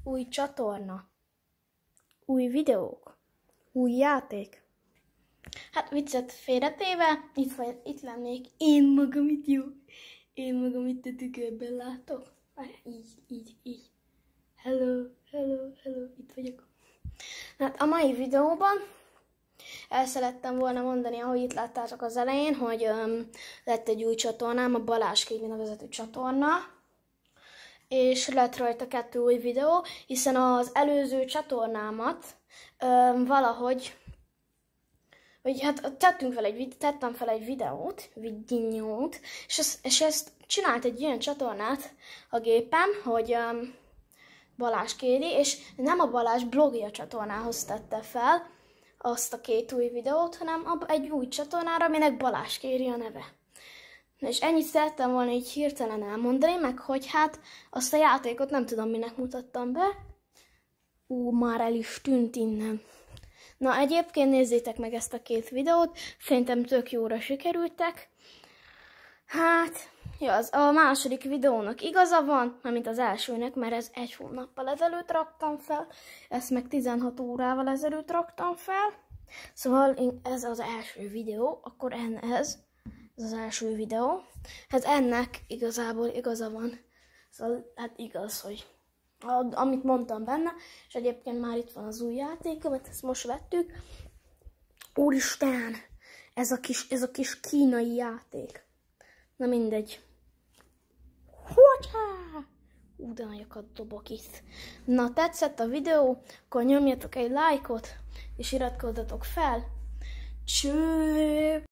új csatorna, új videók, új játék. Hát viccet félretéve, itt lennék én magam itt, jó? Én magam itt a tükörben látok. Így. Hello, itt vagyok. Hát a mai videóban el szerettem volna mondani, ahogy itt láttátok az elején, hogy lett egy új csatornám, a Balázs Kéli nevezetű csatorna, és lett rajta 2 új videó, hiszen az előző csatornámat valahogy, vagy hát tettem fel egy videót, és ezt csinált egy ilyen csatornát a gépem, hogy Balázs Kéli, és nem a Balázs blogja csatornához tette fel azt a 2 új videót, hanem egy új csatornára, aminek Balázs Kéli a neve. És ennyit szerettem volna így hirtelen elmondani, meg hogy hát azt a játékot nem tudom, minek mutattam be. Már el is tűnt innen. Na, egyébként nézzétek meg ezt a 2 videót, szerintem tök jóra sikerültek. Hát, jó, a második videónak igaza van, mint az elsőnek, mert ez 1 hónappal ezelőtt raktam fel, ezt meg 16 órával ezelőtt raktam fel. Szóval ez az első videó, akkor ez az első videó. Hát ennek igazából igaza van. Szóval hát igaz, hogy amit mondtam benne, és egyébként már itt van az új játék, amit ezt most vettük. Úristen, ez a kis kínai játék. Na mindegy. De nagyokat dobok itt. Na, tetszett a videó, akkor nyomjatok egy lájkot, és iratkozzatok fel. Cső!